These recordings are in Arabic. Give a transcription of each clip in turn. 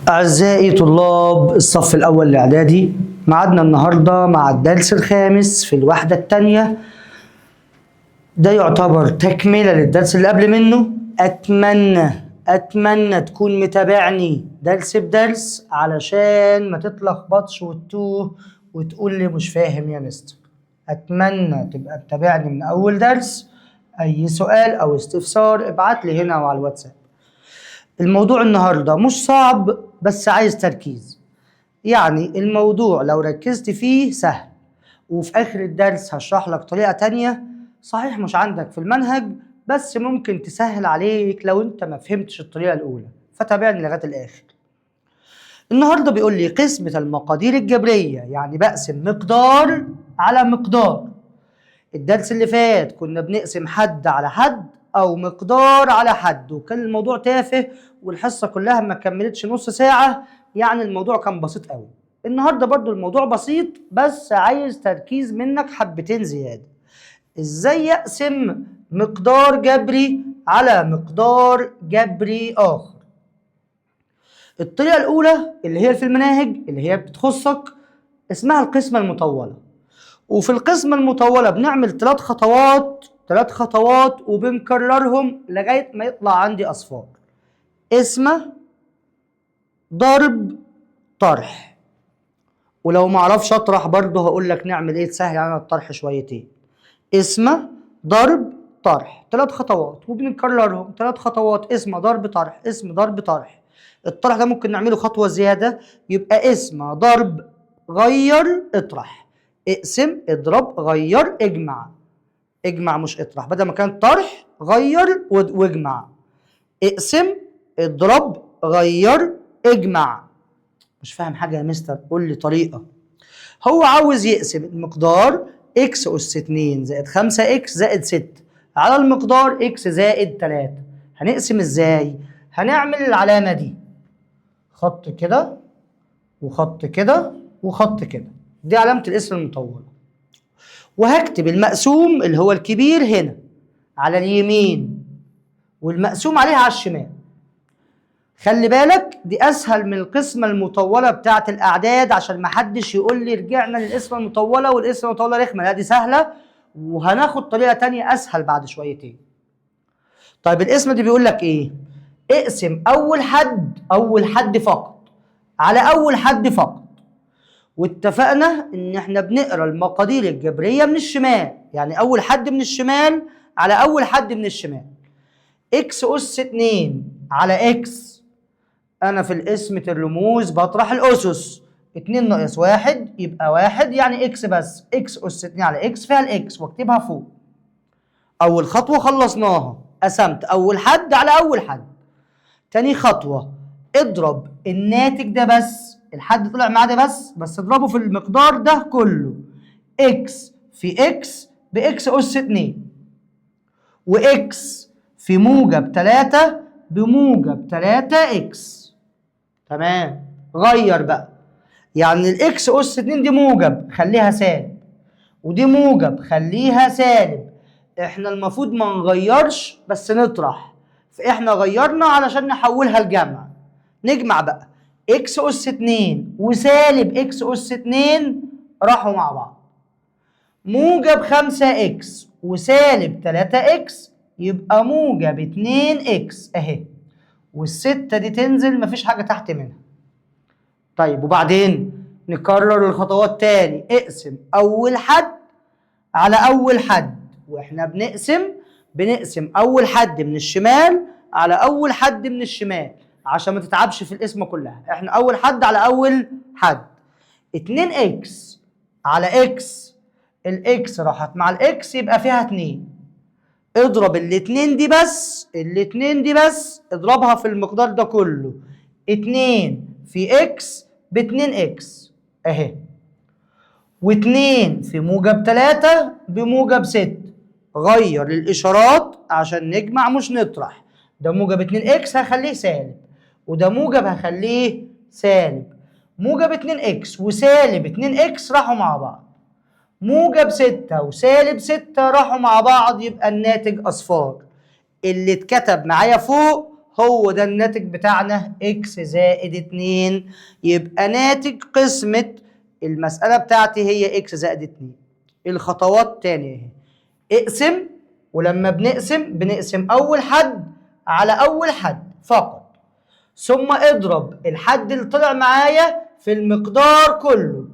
أعزائي طلاب الصف الأول الإعدادي، معادنا النهاردة مع الدرس الخامس في الوحدة الثانية. ده يعتبر تكملة للدرس اللي قبل منه. أتمنى تكون متابعني درس بدرس علشان ما تتلخبطش وتتوه وتقول لي مش فاهم يا مستر. أتمنى تبقى متابعني من أول درس. أي سؤال أو استفسار ابعت لي هنا وعلى الواتساب. الموضوع النهاردة مش صعب بس عايز تركيز، يعني الموضوع لو ركزت فيه سهل، وفي آخر الدرس هشرح لك طريقة تانية صحيح مش عندك في المنهج بس ممكن تسهل عليك لو انت ما فهمتش الطريقة الأولى، فتابعني لغاية الآخر. النهاردة بيقول لي قسمة المقادير الجبرية، يعني بقسم مقدار على مقدار. الدرس اللي فات كنا بنقسم حد على حد او مقدار على حد، وكان الموضوع تافه والحصه كلها ما كملتش نص ساعه، يعني الموضوع كان بسيط قوي. النهارده برضو الموضوع بسيط بس عايز تركيز منك حبتين زياده. ازاي اقسم مقدار جبري على مقدار جبري اخر؟ الطريقه الاولى اللي هي في المناهج اللي هي بتخصك اسمها القسمه المطوله، وفي القسمة المطولة بنعمل ثلاث خطوات وبنكررهم لغاية ما يطلع عندي أصفار. قسمة، ضرب، طرح. ولو معرفش أطرح برضه هقول لك نعمل إيه تسهل علينا الطرح شويتين. قسمة، ضرب، طرح، 3 خطوات وبنكررهم 3 خطوات. قسمة، ضرب، طرح، قسم، ضرب، طرح. الطرح ده ممكن نعمله خطوة زيادة، يبقى قسمة، ضرب، غير، اطرح. اقسم، اضرب، غير، اجمع. اجمع مش اطرح، بدل ما كان طرح غير واجمع. اقسم، اضرب، غير، اجمع. مش فاهم حاجة يا مستر، قول لي طريقة. هو عاوز يقسم المقدار اكس اس 2 زائد 5 اكس زائد 6 على المقدار اكس زائد 3. هنقسم ازاي؟ هنعمل العلامة دي، خط كده وخط كده وخط كده، دي علامة القسم المطولة. وهكتب المقسوم اللي هو الكبير هنا على اليمين والمقسوم عليه على الشمال. خلي بالك دي اسهل من القسمة المطولة بتاعة الاعداد، عشان ما حدش يقول لي رجعنا للقسمة المطولة والقسمة المطولة رخمة. لا دي سهلة، وهناخد طريقة تانية اسهل بعد شويتين. طيب القسمة دي بيقول لك ايه؟ اقسم اول حد فقط على اول حد فقط. واتفقنا ان احنا بنقرا المقادير الجبريه من الشمال، يعني اول حد من الشمال على اول حد من الشمال. اكس اس 2 على اكس، انا في القسمة الرموز بطرح الاسس. 2 ناقص 1 يبقى 1، يعني اكس بس. اكس اس 2 على اكس فيها الاكس واكتبها فوق. اول خطوه خلصناها، قسمت اول حد على اول حد. تاني خطوه اضرب الناتج ده بس، الحد طلع معاه ده بس اضربه في المقدار ده كله. اكس في اكس باكس اس 2، واكس في موجب 3 بموجب 3 اكس. تمام. غير بقى، يعني الاكس اس 2 دي موجب خليها سالب، ودي موجب خليها سالب. احنا المفروض ما نغيرش بس نطرح، فاحنا غيرنا علشان نحولها لجمع. نجمع بقى، اكس اس 2 وسالب اكس اس 2 راحوا مع بعض. موجب 5 اكس وسالب 3 اكس يبقى موجب 2 اكس اهي، والستة دي تنزل مفيش حاجة تحت منها. طيب وبعدين نكرر الخطوات تاني. اقسم اول حد على اول حد، واحنا بنقسم اول حد من الشمال على اول حد من الشمال عشان ما تتعبش في القسمة كلها. احنا اول حد على اول حد. 2 اكس على اكس، الاكس راحت مع الاكس يبقى فيها 2. اضرب الاتنين دي بس اضربها في المقدار ده كله. 2 في اكس ب2 اكس اهي، و2 في موجب 3 بموجب 6. غير الاشارات عشان نجمع مش نطرح. ده موجب 2 اكس هخليه سالب، وده موجب هخليه سالب. موجب 2 اكس وسالب 2 اكس راحوا مع بعض. موجب 6 وسالب 6 راحوا مع بعض، يبقى الناتج اصفار. اللي اتكتب معايا فوق هو ده الناتج بتاعنا اكس زائد 2. يبقى ناتج قسمة المسألة بتاعتي هي اكس زائد 2. الخطوات تاني اهي. اقسم، ولما بنقسم أول حد على أول حد فقط، ثم اضرب الحد اللي طلع معايا في المقدار كله،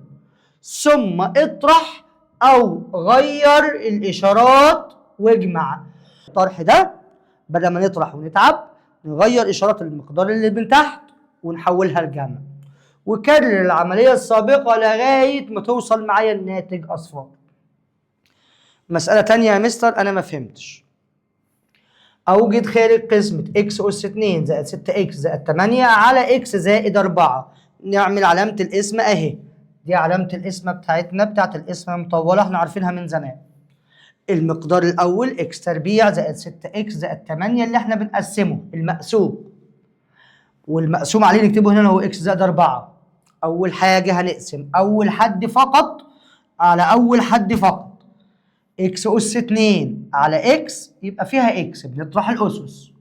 ثم اطرح أو غير الإشارات واجمع. الطرح ده بدل ما نطرح ونتعب نغير إشارات المقدار اللي من تحت ونحولها لجمع، وكرر العملية السابقة لغاية ما توصل معايا الناتج أصفار. مسألة تانية يا مستر أنا ما فهمتش. أوجد خارج قسمة إكس أس 2 زائد 6 إكس زائد 8 على إكس زائد 4. نعمل علامة القسمة أهي، دي علامة القسمة بتاعتنا بتاعت القسمة المطولة، احنا عارفينها من زمان. المقدار الأول إكس تربيع زائد 6 إكس زائد 8 اللي احنا بنقسمه المقسوم، والمقسوم عليه نكتبه هنا هو إكس زائد 4. أول حاجة هنقسم أول حد فقط على أول حد فقط. إكس أس 2 على إكس يبقى فيها إكس، بنطرح الأسس.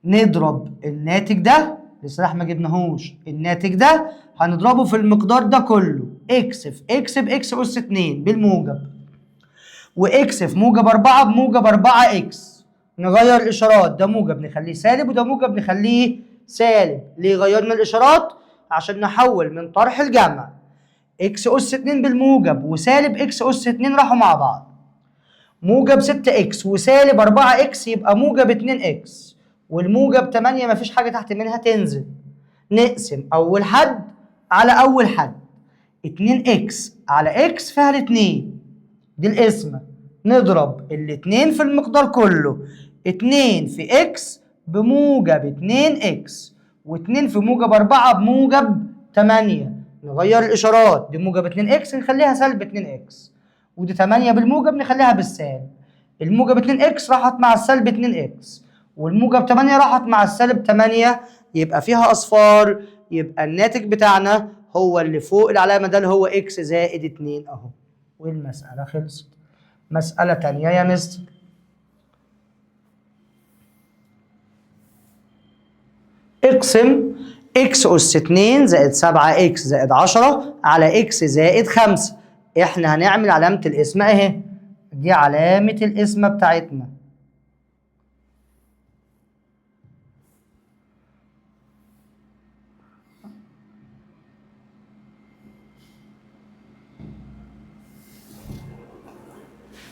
نضرب الناتج ده لسه ما جبناهوش، الناتج ده هنضربه في المقدار ده كله، إكس في إكس بإكس أس 2 بالموجب، وإكس في موجب 4 بموجب 4 إكس. نغير الإشارات، ده موجب نخليه سالب وده موجب نخليه سالب. ليه غيرنا الإشارات؟ عشان نحول من طرح الجمع. إكس أس 2 بالموجب وسالب إكس أس 2 راحوا مع بعض، موجب 6 إكس وسالب 4 إكس يبقى موجب 2 إكس، والموجب 8 مفيش حاجة تحت منها تنزل. نقسم أول حد على أول حد، 2 إكس على إكس فيها الاتنين، دي القسمة. نضرب الاتنين في المقدار كله، 2 في إكس بموجب 2 إكس، و2 في موجب 4 بموجب 8. نغير الإشارات، دي موجب 2 إكس نخليها سالب 2 إكس، ودي 8 بالموجب نخليها بالسالب. الموجب 2 إكس راحت مع السالب 2 إكس، والموجب 8 راحت مع السالب 8، يبقى فيها أصفار. يبقى الناتج بتاعنا هو اللي فوق العلامة ده اللي هو إكس زائد 2 أهو، والمسألة خلصت. مسألة تانية يا مستر. اقسم إكس أس 2 زائد 7 إكس زائد 10 على إكس زائد 5. إحنا هنعمل علامة القسمة أهي، دي علامة القسمة بتاعتنا.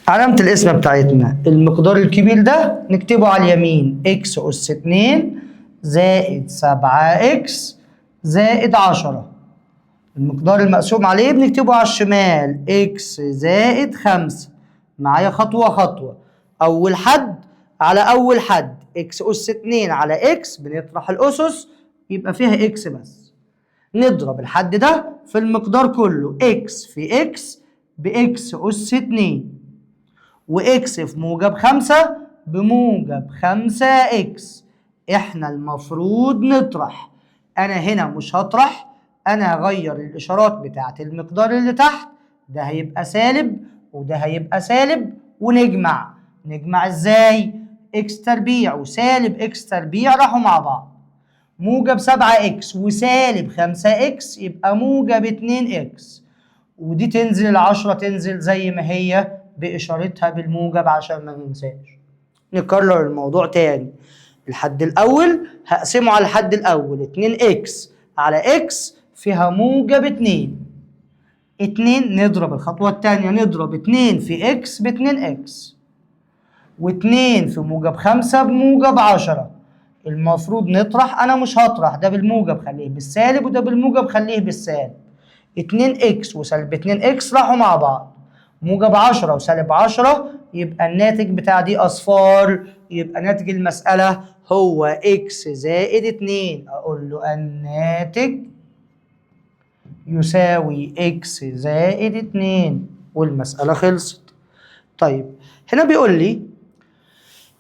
علامة القسمة بتاعتنا المقدار الكبير ده نكتبه على اليمين، إكس أس 2 زائد 7 إكس زائد 10. المقدار المقسوم عليه بنكتبه على الشمال، إكس زائد 5. معايا خطوة خطوة. أول حد على أول حد، إكس أس 2 على إكس بنطرح الأسس يبقى فيها إكس بس. نضرب الحد ده في المقدار كله، إكس في إكس بإكس أس 2، وإكس في موجب 5 بموجب 5 إكس. إحنا المفروض نطرح، أنا هنا مش هطرح، أنا هغير الإشارات بتاعت المقدار اللي تحت، ده هيبقى سالب وده هيبقى سالب، ونجمع. نجمع إزاي؟ إكس تربيع وسالب إكس تربيع راحوا مع بعض، موجب 7 إكس وسالب 5 إكس يبقى موجب 2 إكس، ودي تنزل ال10 تنزل زي ما هي بإشارتها بالموجب عشان ما ننساش. نكرر الموضوع تاني. الحد الأول هقسمه على الحد الأول، 2 إكس على إكس فيها موجب 2. 2 نضرب الخطوة التانية، نضرب 2 في إكس ب2 إكس، و2 في موجب 5 بموجب 10. المفروض نطرح، أنا مش هطرح، ده بالموجب خليه بالسالب وده بالموجب خليه بالسالب. 2 إكس وسالب 2 إكس راحوا مع بعض، موجب 10 وسالب 10 يبقى الناتج بتاع دي أصفار. يبقى ناتج المسألة هو إكس زائد 2. أقول له الناتج يساوي إكس زائد 2 والمسألة خلصت. طيب هنا بيقول لي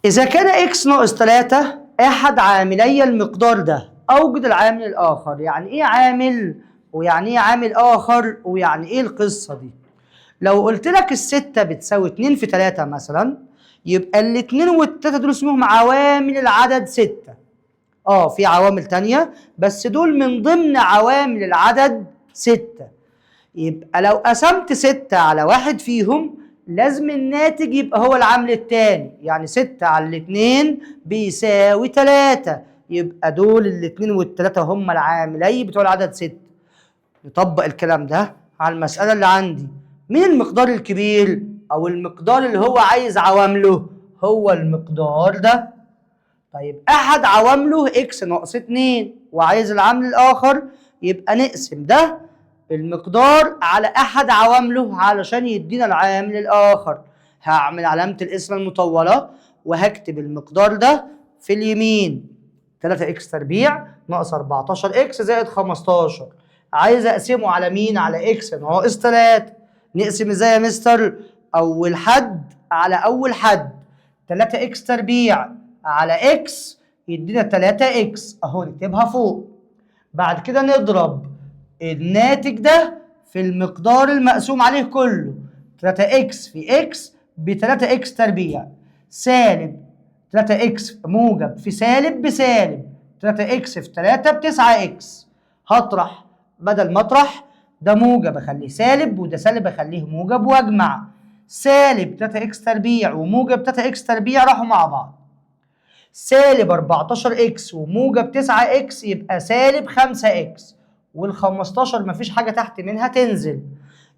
إذا كان إكس ناقص 3 أحد عاملي المقدار ده أوجد العامل الآخر. يعني إيه عامل؟ ويعني إيه عامل آخر؟ ويعني إيه القصة دي؟ لو قلت لك الستة بتساوي 2 في 3 مثلا، يبقى الاتنين والتلاتة دول اسمهم عوامل العدد 6. في عوامل تانية بس دول من ضمن عوامل العدد 6. يبقى لو قسمت 6 على واحد فيهم لازم الناتج يبقى هو العامل التاني، يعني 6 على 2 بيساوي 3، يبقى دول الاتنين والتلاتة هم العاملين بتوع العدد 6. نطبق الكلام ده على المسألة اللي عندي. مين المقدار الكبير أو المقدار اللي هو عايز عوامله؟ هو المقدار ده. طيب أحد عوامله إكس ناقص 2 وعايز العامل الآخر، يبقى نقسم ده المقدار على أحد عوامله علشان يدينا العامل الآخر. هعمل علامة القسمة المطولة وهكتب المقدار ده في اليمين 3 إكس تربيع ناقص 14 إكس زائد 15. عايز أقسمه على مين؟ على إكس ناقص 3. نقسم إزاي يا مستر؟ أول حد على أول حد، 3 إكس تربيع على إكس يدينا 3 إكس أهو نكتبها فوق. بعد كده نضرب الناتج ده في المقدار المقسوم عليه كله، 3 إكس في إكس ب 3 إكس تربيع سالب 3 إكس موجب في سالب بسالب 3 إكس في 3 ب 9 إكس. هطرح بدل ما اطرح ده موجب اخليه سالب وده سالب اخليه موجب واجمع. سالب 3 اكس تربيع وموجب 3 اكس تربيع راحوا مع بعض. سالب 14 اكس وموجب 9 اكس يبقى سالب 5 اكس، وال 15 مفيش حاجه تحت منها تنزل،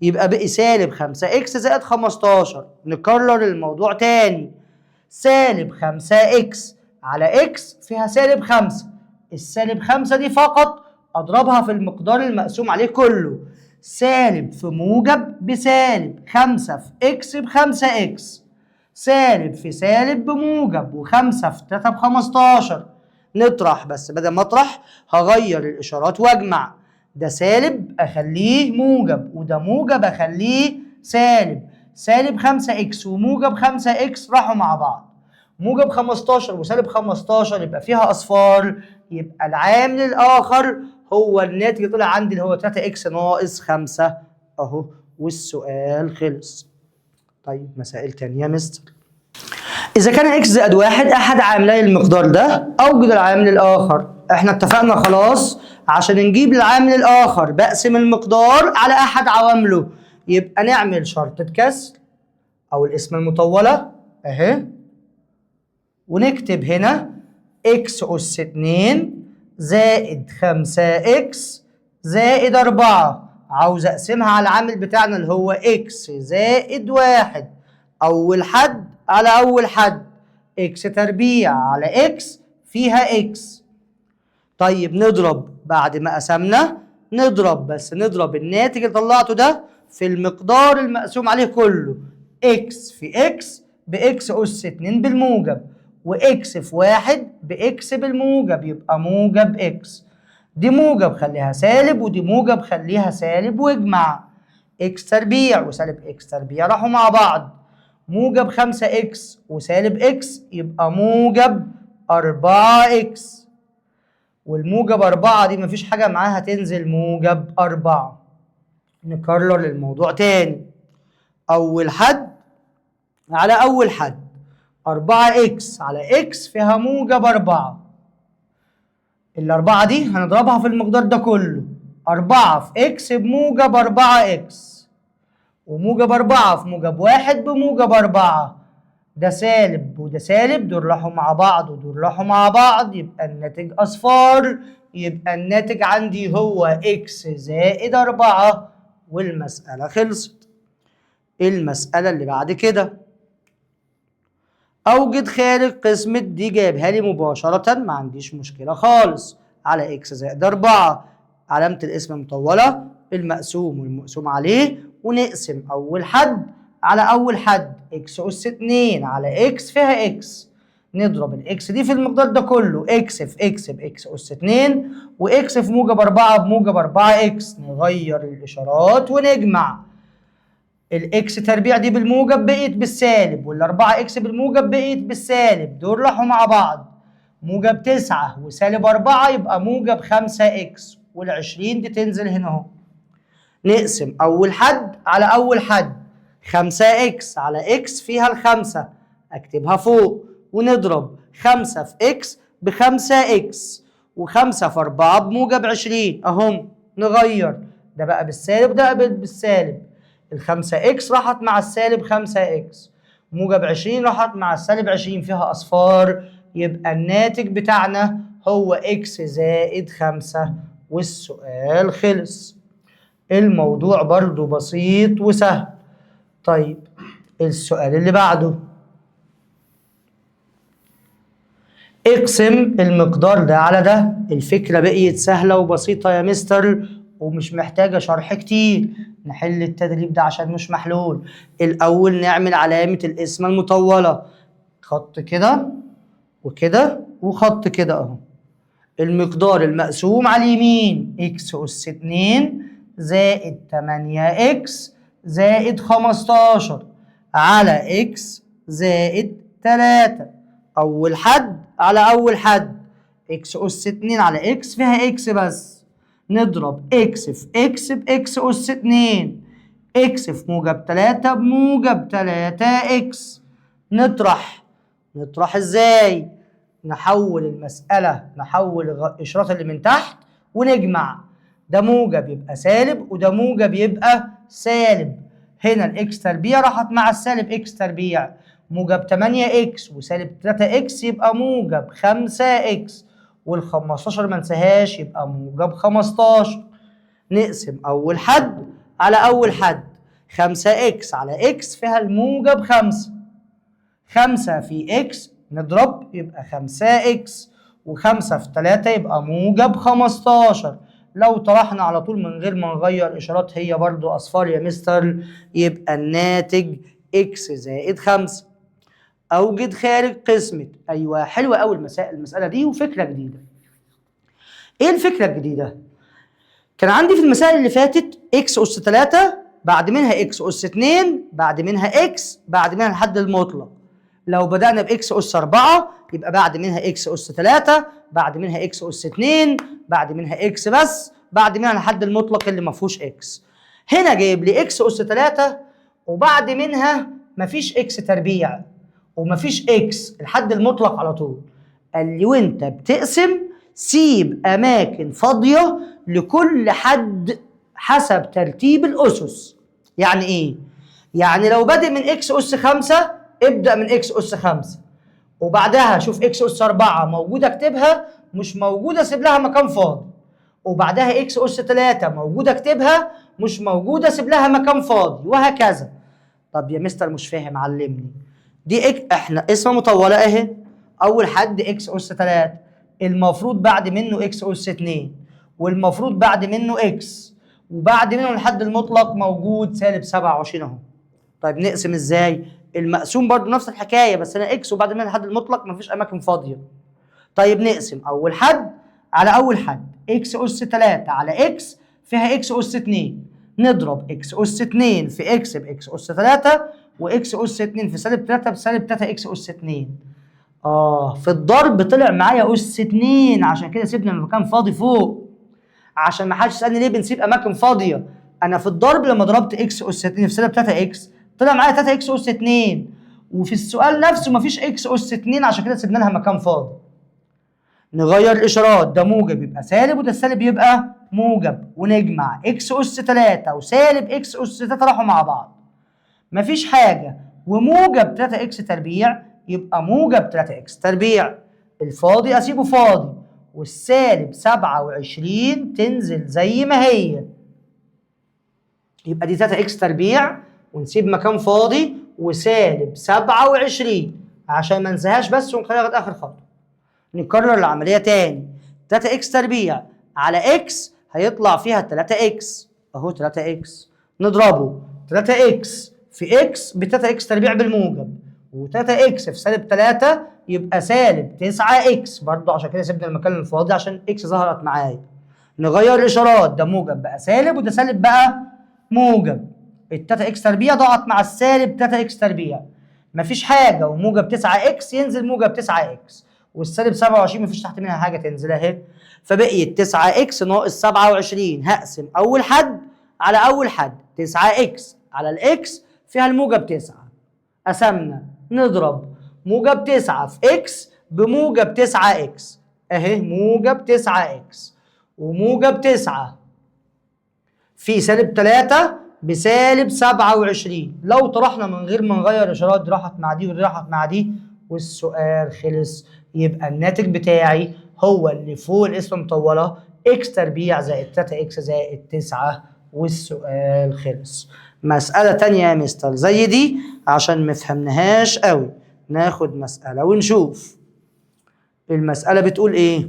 يبقى بقي سالب 5 اكس زائد 15. نكرر الموضوع تاني. سالب 5 اكس على اكس فيها سالب 5، السالب 5 دي فقط اضربها في المقدار المقسوم عليه كله. سالب في موجب بسالب، 5 في اكس ب5 اكس، سالب في سالب بموجب، و5 في 3 ب15. نطرح بس بدل ما اطرح هغير الاشارات واجمع، ده سالب اخليه موجب وده موجب اخليه سالب. سالب 5 اكس وموجب 5 اكس راحوا مع بعض، موجب 15 وسالب 15 يبقى فيها اصفار، يبقى العامل الاخر هو الناتج اللي طلع عندي اللي هو 3 اكس ناقص 5 اهو، والسؤال خلص. طيب مسائل تانية يا مستر. إذا كان اكس زائد 1 أحد عاملي المقدار ده أوجد العامل الآخر. إحنا اتفقنا خلاص عشان نجيب العامل الآخر بقسم المقدار على أحد عوامله، يبقى نعمل شرطة كسر أو القسمة المطولة أهي، ونكتب هنا اكس أس 2 زائد 5 اكس زائد 4. عاوز أقسمها على العامل بتاعنا اللي هو اكس زائد 1. أول حد على أول حد، اكس تربيع على اكس فيها اكس. طيب نضرب بعد ما قسمنا، نضرب بس نضرب الناتج اللي طلعته ده في المقدار المقسوم عليه كله، اكس في اكس باكس أس 2 بالموجب، واكس في 1 باكس بالموجب، يبقى موجب اكس. دي موجب خليها سالب ودي موجب خليها سالب واجمع. اكس تربيع وسالب اكس تربيع راحوا مع بعض، موجب 5 اكس وسالب اكس يبقى موجب 4 اكس، والموجب 4 دي مفيش حاجة معاها تنزل، موجب 4. نكرر الموضوع تاني. أول حد على أول حد، 4 اكس على اكس فيها موجب 4. الأربعة دي هنضربها في المقدار ده كله، 4 في اكس بموجب 4 اكس، وموجب 4 في موجب 1 بموجب 4. ده سالب وده سالب، دول راحوا مع بعض ودول راحوا مع بعض، يبقى الناتج أصفار، يبقى الناتج عندي هو اكس زائد 4 والمسألة خلصت. المسألة اللي بعد كده، أوجد خارج قسمة دي، جايبها لي مباشرة ما عنديش مشكلة خالص، على اكس زائد 4 علامة القسمة مطولة، المقسوم والمقسوم عليه، ونقسم أول حد على أول حد، اكس أس 2 على اكس فيها اكس. نضرب الاكس دي في المقدار ده كله، اكس في اكس باكس أس 2 واكس في موجب 4 بموجب 4 اكس. نغير الإشارات ونجمع، الاكس تربيع دي بالموجب بقيت بالسالب، والاربعة اكس بالموجب بقيت بالسالب، دول راحوا مع بعض، موجب 9 وسالب 4 يبقى موجب 5 اكس، وال20 دي تنزل هنا اهو. نقسم اول حد على اول حد، 5 اكس على اكس فيها الخمسة اكتبها فوق، ونضرب 5 في اكس ب5 اكس، و5 في 4 بموجب 20 اهم. نغير ده بقى بالسالب وده بالسالب. ال5 اكس راحت مع السالب 5 اكس، موجب 20 راحت مع السالب 20 فيها اصفار، يبقى الناتج بتاعنا هو اكس زائد 5 والسؤال خلص. الموضوع برضو بسيط وسهل. طيب السؤال اللي بعده، اقسم المقدار ده على ده. الفكرة بقيت سهلة وبسيطة يا مستر ومش محتاجة شرح كتير. نحل التدريب ده عشان مش محلول. الأول نعمل علامة القسمة المطولة، خط كده وكده وخط كده اهو. المقدار المقسوم على اليمين اكس أس 2 زائد 8 اكس زائد 15 على اكس زائد 3. أول حد على أول حد، اكس أس 2 على اكس فيها اكس بس، نضرب اكس في اكس باكس أس 2، اكس في موجب 3 بموجب 3 اكس. نطرح ازاي؟ نحول المسألة، نحول الإشارات اللي من تحت ونجمع. ده موجب يبقى سالب وده موجب يبقى سالب. هنا الاكس تربيع راحت مع السالب اكس تربيع، موجب 8 اكس وسالب 3 اكس يبقى موجب 5 اكس، وال15 ما ننساهاش يبقى موجب 15. نقسم أول حد على أول حد، 5 اكس على اكس فيها الموجب 5، 5 في اكس نضرب يبقى 5 اكس، و5 في 3 يبقى موجب 15. لو طرحنا على طول من غير ما نغير اشارات هي برضو اصفار يا مستر، يبقى الناتج اكس زائد 5. اوجد خارج قسمة. ايوه حلوة قوي المسألة دي وفكرة جديدة. ايه الفكرة الجديدة؟ كان عندي في المسائل اللي فاتت اكس اس 3 بعد منها اكس اس 2 بعد منها اكس بعد منها الحد المطلق. لو بدأنا بإكس أس 4 يبقى بعد منها إكس أس 3 بعد منها إكس أس 2 بعد منها إكس بس بعد منها الحد المطلق اللي ما فيهوش إكس. هنا جايب لي إكس أس 3 وبعد منها مفيش إكس تربيع ومفيش إكس الحد المطلق على طول. قال لي وأنت بتقسم سيب أماكن فاضية لكل حد حسب ترتيب الأسس. يعني إيه؟ يعني لو بادئ من إكس أس 5 ابدأ من اكس اس 5 وبعدها شوف اكس اس 4 موجودة اكتبها، مش موجودة سيب لها مكان فاضي، وبعدها اكس اس 3 موجودة اكتبها، مش موجودة سيب لها مكان فاضي، وهكذا. طب يا مستر مش فاهم علمني. دي احنا اسمها مطولة اهي. اول حد اكس اس 3 المفروض بعد منه اكس اس 2 والمفروض بعد منه اكس وبعد منه الحد المطلق موجود سالب 27 اهو. طيب نقسم ازاي؟ المقسوم برضو نفس الحكايه بس هنا اكس وبعد منها الحد المطلق مفيش اماكن فاضيه. طيب نقسم اول حد على اول حد، اكس اس 3 على اكس فيها اكس اس 2، نضرب اكس اس 2 في اكس باكس اس 3 واكس اس 2 في سالب 3 بسالب 3 اكس اس 2. في الضرب طلع معايا اس 2 عشان كده سيبنا مكان فاضي فوق، عشان ما حدش يسالني ليه بنسيب اماكن فاضيه. انا في الضرب لما ضربت اكس اس 2 في سالب 3 اكس طلع معايا 3 اكس اس 2، وفي السؤال نفسه مفيش اكس اس 2 عشان كده سيبنا لها مكان فاضي. نغير الاشارات، ده موجب يبقى سالب وده سالب يبقى موجب، ونجمع اكس اس 3 وسالب اكس اس 3 راحوا مع بعض مفيش حاجه، وموجب 3 اكس تربيع يبقى موجب 3 اكس تربيع. الفاضي اسيبه فاضي والسالب 27 تنزل زي ما هي، يبقى دي 3 اكس تربيع ونسيب مكان فاضي وسالب 27 عشان ما ننساهاش بس ونخليها لغايه اخر خطوه. نكرر العمليه تاني، 3 اكس تربيع على اكس هيطلع فيها 3 اكس اهو، 3 اكس نضربه 3 اكس في اكس ب 3 اكس تربيع بالموجب، و3 اكس في سالب 3 يبقى سالب 9 اكس برضه عشان كده سيبنا المكان الفاضي عشان اكس ظهرت معايا. نغير الاشارات، ده موجب بقى سالب وده سالب بقى موجب، التاتا اكس تربيع ضاعت مع السالب تاتا اكس تربيع مفيش حاجه، وموجب 9 اكس ينزل موجب 9 اكس، والسالب 27 مفيش تحت منها حاجه تنزل اهي، فبقيت 9 اكس ناقص 27. هقسم اول حد على اول حد، 9 اكس على الاكس فيها الموجب 9، قسمنا نضرب موجب 9 في اكس بموجب 9 اكس. اهي موجب 9 اكس وموجب 9 في سالب 3 بسالب 27. لو طرحنا من غير ما نغير اشارات، دي راحت مع دي ودي راحت مع دي والسؤال خلص. يبقى الناتج بتاعي هو اللي فوق القسمة المطولة اكس تربيع زائد 3 اكس زائد 9 والسؤال خلص. مسألة تانية يا مستر زي دي عشان ما فهمناهاش قوي، ناخد مسألة ونشوف. المسألة بتقول ايه؟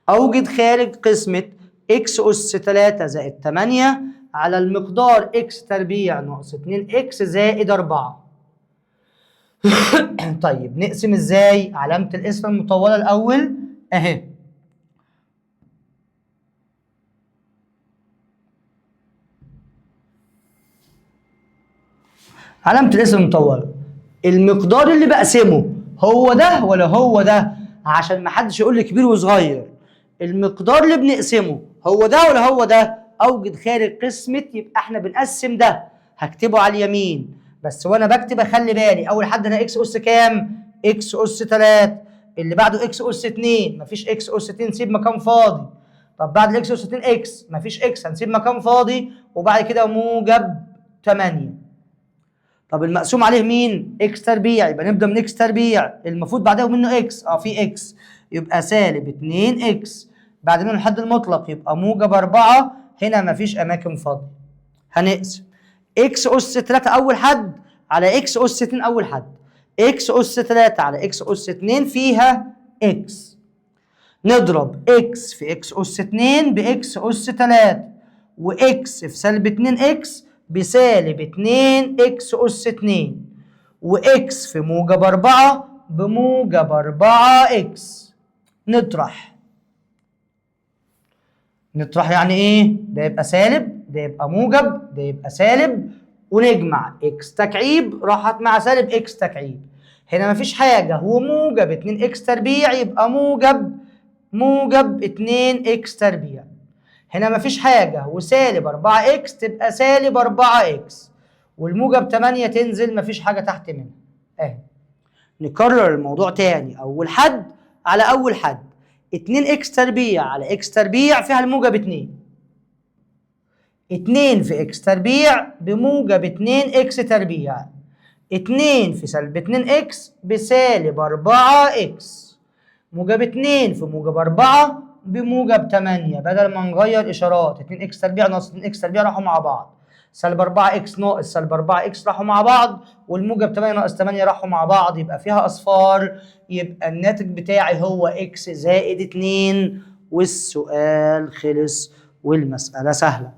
اوجد خارج قسمة اكس اس 3 زائد 8 على المقدار اكس تربيع ناقص 2 اكس زائد 4. طيب نقسم ازاي؟ علامة القسمة المطولة الأول أهي. علامة القسمة المطولة، المقدار اللي بقسمه هو ده ولا هو ده؟ عشان ما حدش يقول لي كبير وصغير. المقدار اللي بنقسمه هو ده ولا هو ده؟ أوجد خارج قسمة، يبقى احنا بنقسم ده، هكتبه على اليمين. بس وانا بكتب اخلي بالي اول حد هنا اكس اس كام؟ اكس اس 3. اللي بعده اكس اس 2، مفيش اكس اس 2 نسيب مكان فاضي. طب بعد الاكس اس 2 اكس، مفيش اكس هنسيب مكان فاضي. وبعد كده موجب 8. طب المقسوم عليه مين؟ اكس تربيع، يبقى نبدا من اكس تربيع، المفروض بعدها منه اكس، في اكس، يبقى سالب 2 اكس. بعد منه الحد المطلق يبقى موجب 4. هنا مفيش اماكن فاضيه. هنقسم اكس اس 3 اول حد على اكس اس 2 اول حد. اكس اس 3 على اكس اس 2 فيها اكس، نضرب اكس في اكس اس 2 باكس اس 3، واكس في سالب 2 اكس بسالب 2 اكس اس 2، واكس في موجب 4 بموجب 4 اكس. نطرح يعني ايه؟ ده يبقى سالب، ده يبقى موجب، ده يبقى سالب، ونجمع اكس تكعيب راحت مع سالب اكس تكعيب. هنا مفيش حاجة، هو موجب 2 اكس تربيع يبقى موجب 2 اكس تربيع. هنا مفيش حاجة، وسالب 4 اكس تبقى سالب 4 اكس، والموجب 8 تنزل، مفيش حاجة تحت منها اهي. نكرر الموضوع تاني، اول حد على اول حد، 2 اكس تربيع على اكس تربيع فيها الموجب 2. 2 في اكس تربيع بموجب 2 اكس تربيع. 2 في سالب 2 اكس بسالب 4 اكس. موجب 2 في موجب 4 بموجب 8. بدل ما نغير اشارات، 2 اكس تربيع ناقص 2 اكس تربيع راحوا مع بعض، سالب 4 اكس ناقص سالب 4 اكس راحوا مع بعض، والموجب 8 ناقص 8 راحوا مع بعض، يبقى فيها اصفار. يبقى الناتج بتاعي هو اكس زائد 2 والسؤال خلص والمسألة سهلة.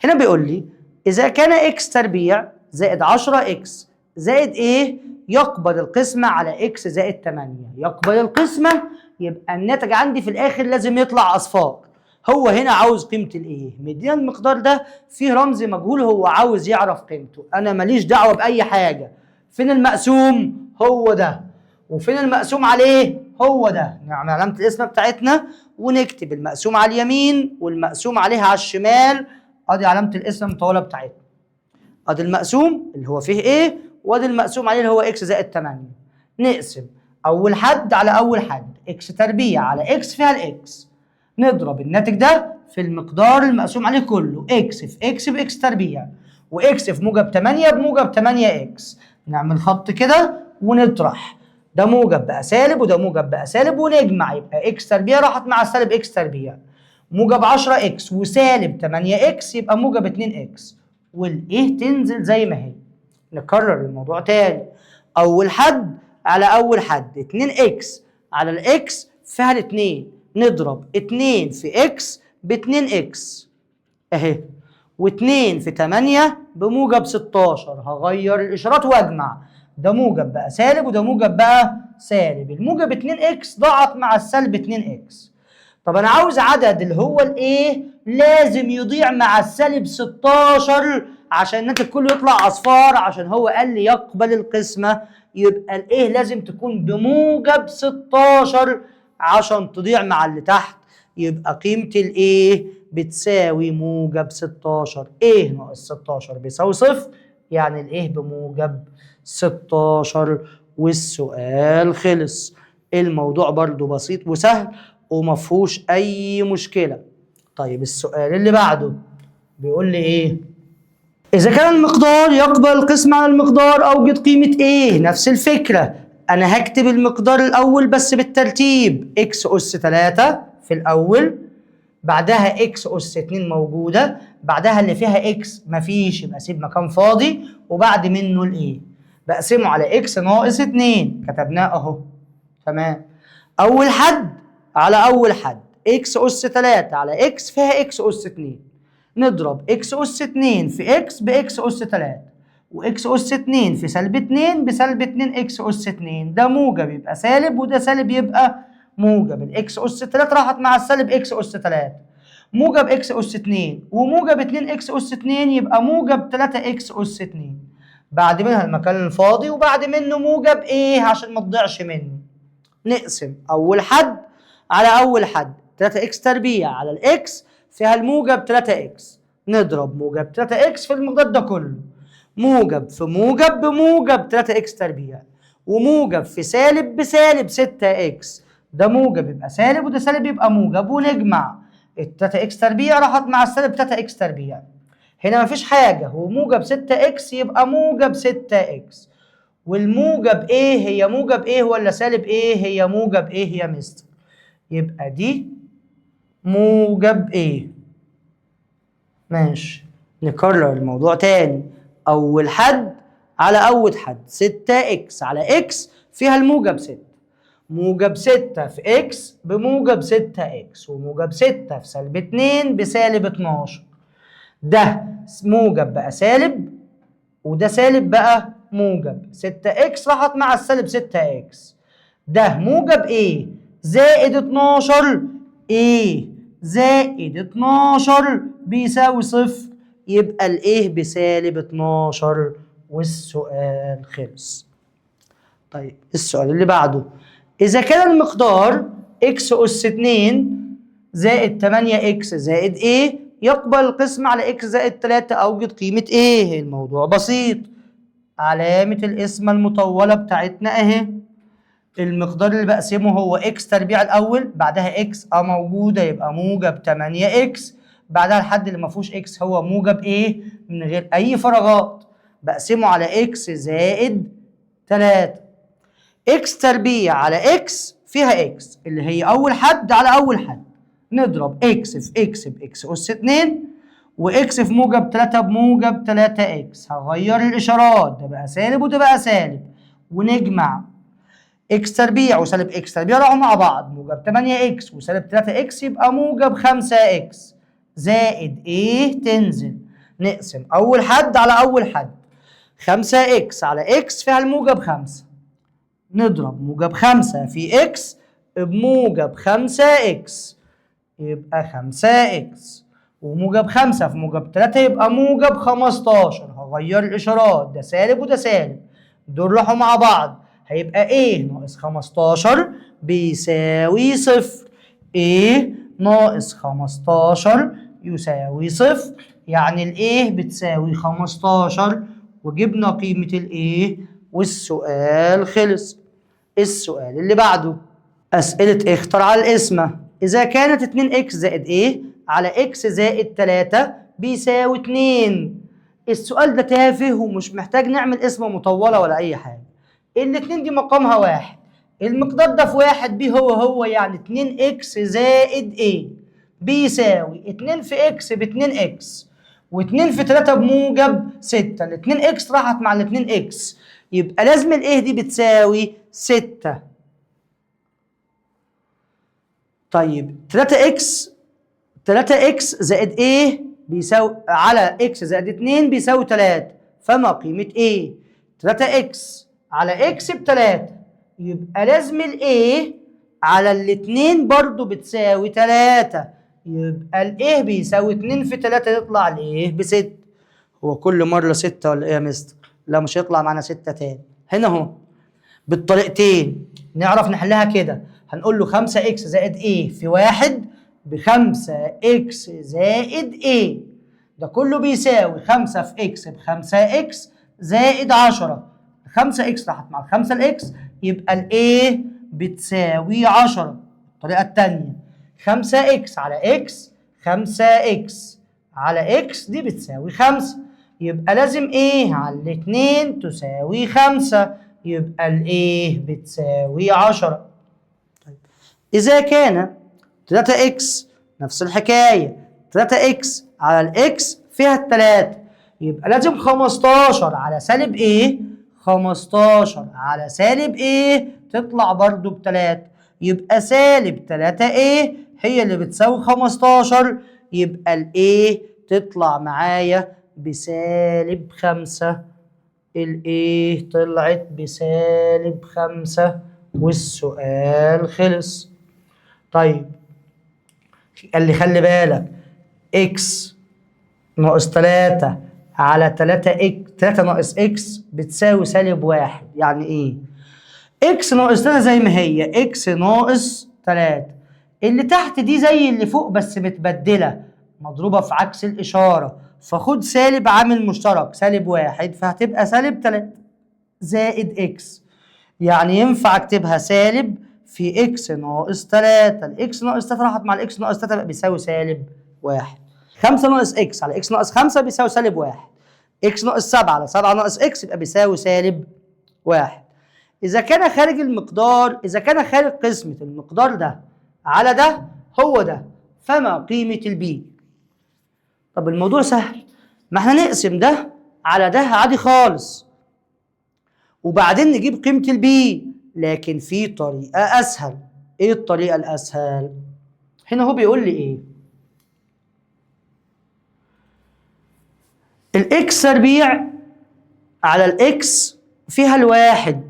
هنا بيقول لي إذا كان إكس تربيع زائد 10 إكس زائد إيه يقبل القسمة على إكس زائد 8. يقبل القسمة، يبقى الناتج عندي في الآخر لازم يطلع أصفار. هو هنا عاوز قيمة الإيه؟ مدينا المقدار ده فيه رمز مجهول، هو عاوز يعرف قيمته. أنا ماليش دعوة بأي حاجة. فين المقسوم؟ هو ده. وفين المقسوم عليه؟ هو ده. نعمل علامة القسمة بتاعتنا ونكتب المقسوم على اليمين والمقسوم عليها على الشمال. ادي علامه القسمه المطوله بتاعتنا. ادي المقسوم اللي هو فيه ايه، وادي المقسوم عليه اللي هو اكس زائد 8. نقسم اول حد على اول حد، اكس تربيع على اكس فيها الاكس، نضرب الناتج ده في المقدار المقسوم عليه كله، اكس في اكس باكس تربيع، واكس في موجب 8 بموجب 8 اكس. نعمل خط كده ونطرح، ده موجب بقى سالب وده موجب بقى سالب، ونجمع يبقى اكس تربيع راحت مع سالب اكس تربيع. موجب 10 اكس وسالب 8 اكس يبقى موجب 2 اكس، والايه تنزل زي ما هي. نكرر الموضوع تاني، اول حد على اول حد، 2 اكس على الاكس فيها الاثنين، نضرب 2 في اكس ب 2 اكس اهي، و2 في 8 بموجب 16. هغير الاشارات واجمع، ده موجب بقى سالب وده موجب بقى سالب، الموجب 2 اكس ضاعت مع السالب 2 اكس. طب انا عاوز عدد اللي هو الايه لازم يضيع مع السالب 16 عشان الناتج كله يطلع اصفار، عشان هو قال لي يقبل القسمه، يبقى الايه لازم تكون بموجب 16 عشان تضيع مع اللي تحت. يبقى قيمه الايه بتساوي موجب 16. ايه ناقص 16 بيساوي صفر، يعني الايه بموجب 16 والسؤال خلص. الموضوع برضو بسيط وسهل ومفهوش أي مشكلة. طيب السؤال اللي بعده بيقول لي إيه؟ إذا كان المقدار يقبل القسم على المقدار أوجد قيمة إيه؟ نفس الفكرة، أنا هكتب المقدار الأول بس بالترتيب، إكس أس 3 في الأول، بعدها إكس أس 2 موجودة، بعدها اللي فيها إكس مفيش يبقى أسيب مكان فاضي، وبعد منه الإيه؟ بقسمه على إكس ناقص 2 كتبناه أهو. تمام. أول حد على أول حد، إكس أس 3 على إكس فيها إكس أس 2. نضرب إكس أس 2 في إكس بإكس أس 3، وإكس أس 2 في سلب 2 بسلب 2 إكس أس 2، ده موجب يبقى سالب وده سالب يبقى موجب. الإكس أس 3 راحت مع السالب إكس أس 3، موجب إكس أس 2 وموجب 2 إكس أس 2 يبقى موجب 3 إكس أس 2. بعد منها المكان الفاضي وبعد منه موجب إيه عشان ما تضيعش مني. نقسم أول حد على أول حد، 3 إكس تربيع على الإكس فيها الموجب 3 إكس، نضرب موجب 3 إكس في المقدار ده كله، موجب في موجب بموجب 3 إكس تربيع، وموجب في سالب بسالب 6 إكس، ده موجب يبقى سالب وده سالب يبقى موجب، ونجمع ال 3 إكس تربيع راحت مع السالب 3 إكس تربيع. هنا مفيش حاجة، هو موجب 6 إكس يبقى موجب 6 إكس، والموجب ايه هي موجب ايه ولا سالب ايه هي موجب ايه يا مستر؟ يبقى دي موجب ايه. ماشي، نكرر الموضوع تاني. اول حد على اول حد، 6 اكس على اكس فيها الموجب 6، موجب 6 في اكس بموجب 6 اكس، وموجب 6 في سالب 2 بسالب 12، ده موجب بقى سالب وده سالب بقى موجب، 6 اكس راحت مع السالب 6 اكس، ده موجب ايه زائد 12 ايه زائد 12 بيساوي صفر، يبقى الايه بسالب 12 والسؤال خلص. طيب السؤال اللي بعده، إذا كان المقدار إكس أس 2 زائد 8 إكس زائد إيه يقبل القسم على إكس زائد 3 أوجد قيمة إيه؟ الموضوع بسيط، علامة القسمة المطولة بتاعتنا أهي، المقدار اللي بقسمه هو إكس تربيع الأول، بعدها إكس موجودة يبقى موجب 8 إكس، بعدها الحد اللي ما فيهوش إكس هو موجب إيه من غير أي فراغات، بقسمه على إكس زائد 3. إكس تربيع على إكس فيها إكس اللي هي أول حد على أول حد، نضرب إكس في إكس بإكس أس 2 وإكس في موجب 3 بموجب 3 إكس، هغير الإشارات، ده بقى سالب وده بقى سالب، ونجمع إكس تربيع وسالب إكس تربيع راحوا مع بعض، موجب 8 إكس وسالب 3 إكس يبقى موجب 5 إكس زائد إيه تنزل. نقسم أول حد على أول حد، 5 إكس على إكس فيها الموجب 5، نضرب موجب 5 في إكس بموجب 5 إكس يبقى 5 إكس، وموجب 5 في موجب 3 يبقى موجب 15، هغير الإشارات، ده سالب وده سالب، دول راحوا مع بعض، هيبقى إيه ناقص 15 بيساوي صفر، إيه ناقص 15 يساوي صفر، يعني الإيه بتساوي 15، وجبنا قيمة الإيه والسؤال خلص. السؤال اللي بعده، أسئلة اختر على القسمة. إذا كانت 2 إكس زائد إيه على إكس زائد 3 بيساوي 2. السؤال ده تافه ومش محتاج نعمل قسمة مطولة ولا أي حاجة، الاتنين دي مقامها واحد، المقدار ده في واحد بيه هو يعني 2 إكس زائد إيه بيساوي 2 في إكس ب 2 إكس و2 في 3 بموجب 6، ال 2 إكس راحت مع ال 2 إكس يبقى لازم الإيه دي بتساوي 6. طيب 3 اكس زائد ايه بيساوي على اكس زائد 2 بيساوي 3، فما قيمة ايه؟ 3 اكس على اكس ب3 يبقى لازم الايه على الاتنين برضو بتساوي 3، يبقى الايه بيساوي 2 في 3 يطلع الايه ب6. هو كل مرة 6 ولا ايه يا مستر؟ لا مش هيطلع معانا 6 تاني. هنا اهو بالطريقتين نعرف نحلها كده، هنقول له 5 اكس زائد ايه في 1 ب5 اكس زائد ايه، ده كله بيساوي 5 في اكس ب5 اكس زائد 10، 5 اكس راحت مع ال5 الاكس، يبقى الايه بتساوي 10. الطريقه الثانيه 5 اكس على اكس، 5 اكس على اكس دي بتساوي 5، يبقى لازم ايه على الاتنين تساوي 5، يبقى الايه بتساوي 10. طيب اذا كان 3 اكس نفس الحكايه، 3 اكس على الاكس فيها التلاتة، يبقى لازم 15 على سالب ايه، 15 على سالب ايه تطلع برضو بتلاتة، يبقى سالب 3 ايه هي اللي بتساوي 15، يبقى الايه تطلع معايا بسالب 5. الايه طلعت بسالب 5 والسؤال خلص. طيب قال لي خلي بالك اكس ناقص 3 على 3 اكس، 3 ناقص اكس بتساوي سالب 1. يعني ايه؟ اكس ناقص 3 زي ما هي، اكس ناقص 3 اللي تحت دي زي اللي فوق بس متبدله مضروبه في عكس الاشاره، فخد سالب عامل مشترك سالب 1 فهتبقى سالب 3 زائد اكس. يعني ينفع اكتبها سالب في اكس ناقص 3، الاكس ناقص 3 راحت مع الاكس ناقص 3 بقى بيساوي سالب 1. 5 ناقص اكس على اكس ناقص 5 بيساوي سالب 1. اكس ناقص 7 على 7 ناقص اكس يبقى بيساوي سالب 1. إذا كان خارج المقدار، إذا كان خارج قسمة المقدار ده على ده هو ده، فما قيمة البي؟ طب الموضوع سهل، ما احنا نقسم ده على ده عادي خالص وبعدين نجيب قيمة البي، لكن في طريقة أسهل. إيه الطريقة الأسهل؟ هنا هو بيقول لي إيه؟ الإكس تربيع على الإكس فيها الواحد،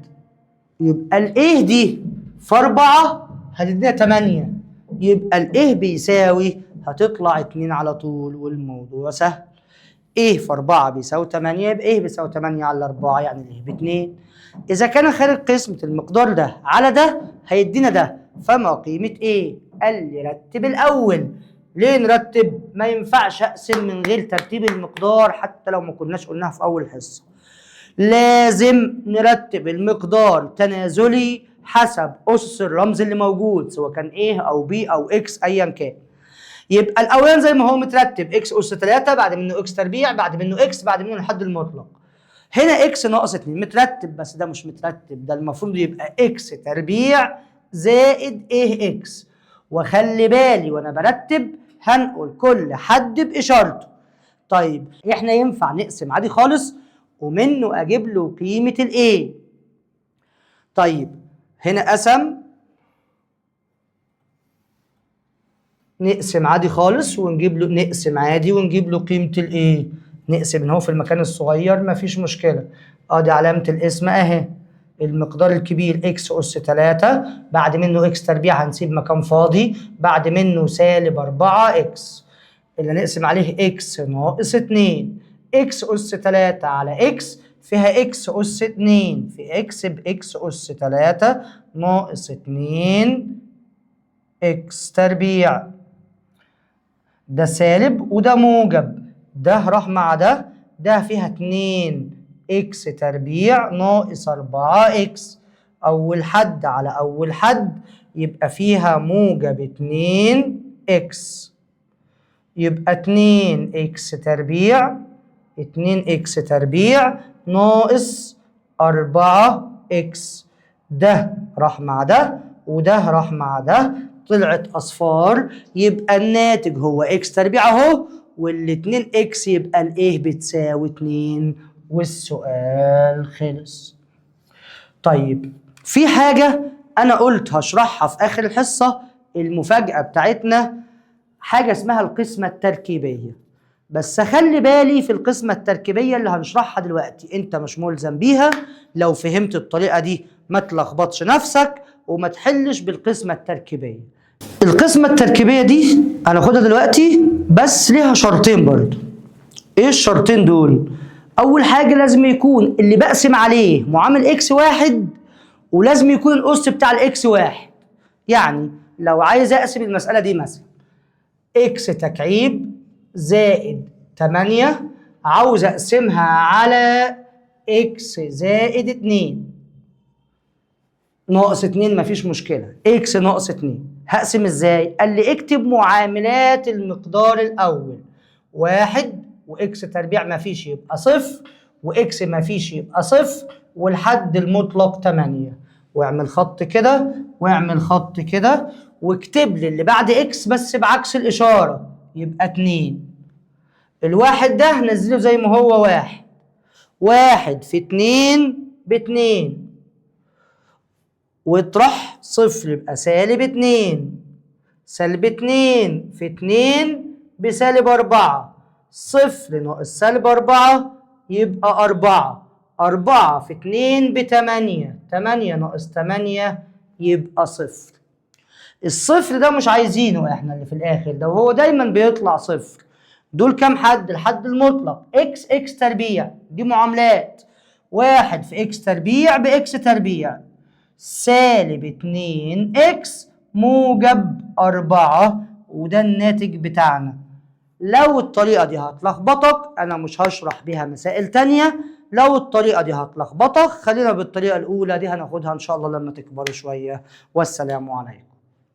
يبقى الإيه دي في 4 هتدينا 8، يبقى الإيه بيساوي هتطلع 2 على طول والموضوع سهل. إيه في 4 بيساوي 8، يبقى إيه بيساوي 8 على 4 يعني الإيه ب2. إذا كان خارج قسمة المقدار ده على ده هيدينا ده، فما قيمة إيه؟ قال لي رتب الأول. ليه نرتب؟ ما ينفعش أقسم من غير ترتيب المقدار حتى لو ما كناش قلناها في أول حصة. لازم نرتب المقدار تنازلي حسب أسس الرمز اللي موجود سواء كان إيه أو بي أو إكس أيا كان. يبقى الأولاني زي ما هو مترتب إكس أس 3 بعد منه إكس تربيع بعد منه إكس بعد منه الحد المطلق. هنا إكس ناقص 2 مترتب بس ده مش مترتب، ده المفروض يبقى إكس تربيع زائد إيه إكس. وخلي بالي وأنا برتب هنقول كل حد بإشارته. طيب إحنا ينفع نقسم عادي خالص ومنه اجيب له قيمه الايه. طيب هنا قسم، نقسم عادي خالص ونجيب له، نقسم عادي ونجيب له قيمه الايه. نقسم هنا في المكان الصغير مفيش مشكله، ادي علامه القسم اهي. المقدار الكبير اكس اس 3 بعد منه اكس تربيع هنسيب مكان فاضي بعد منه سالب 4 اكس اللي نقسم عليه اكس ناقص 2. اكس اس 3 على اكس فيها اكس اس 2 في اكس باكس اس 3 ناقص 2 اكس تربيع. ده سالب وده موجب، ده راح مع ده، ده فيها 2 اكس تربيع ناقص 4 اكس. اول حد على اول حد يبقى فيها موجب 2 اكس، يبقى 2 اكس تربيع، 2 اكس تربيع ناقص 4 اكس. ده راح مع ده وده راح مع ده طلعت اصفار، يبقى الناتج هو اكس تربيع اهو، والاتنين اكس يبقى الايه بتساوي 2 والسؤال خلص. طيب في حاجة انا قلت هشرحها في اخر الحصة، المفاجأة بتاعتنا حاجة اسمها القسمة التركيبية. بس خلي بالي في القسمة التركيبية اللي هنشرحها دلوقتي انت مش ملزم بيها، لو فهمت الطريقة دي ما تلخبطش نفسك وما تحلش بالقسمة التركيبية. القسمة التركيبية دي هناخدها دلوقتي بس ليها شرطين برضو. ايه الشرطين دول؟ اول حاجة لازم يكون اللي بقسم عليه معامل اكس واحد، ولازم يكون الاس بتاع الاكس واحد. يعني لو عايز اقسم المسألة دي مثلا اكس تكعيب زائد 8 عاوز اقسمها على اكس زائد 2 ناقص 2 مفيش مشكلة، اكس ناقص 2. هقسم ازاي؟ قال لي اكتب معاملات المقدار الأول. 1 واكس تربيع مفيش يبقى 0، واكس مفيش يبقى 0، والحد المطلق 8. واعمل خط كده واعمل خط كده واكتب لي اللي بعد اكس بس بعكس الإشارة يبقى 2. الواحد ده نزله زي ما هو 1. 1 في 2 ب2 واطرح 0 يبقى -2. -2 في 2 ب4. 0 ناقص -4 يبقى 4. 4 في 2 ب8. 8 ناقص 8 يبقى 0. الصفر ده مش عايزينه احنا اللي في الاخر ده، وهو دايما بيطلع 0. دول كام حد؟ الحد المطلق اكس تربيع، دي معاملات. 1 في اكس تربيع باكس تربيع -2 اكس موجب 4، وده الناتج بتاعنا. لو الطريقة دي هتلخبطك أنا مش هشرح بيها مسائل تانية. لو الطريقة دي هتلخبطك خلينا بالطريقة الأولى دي، هناخدها إن شاء الله لما تكبروا شوية. والسلام عليكم.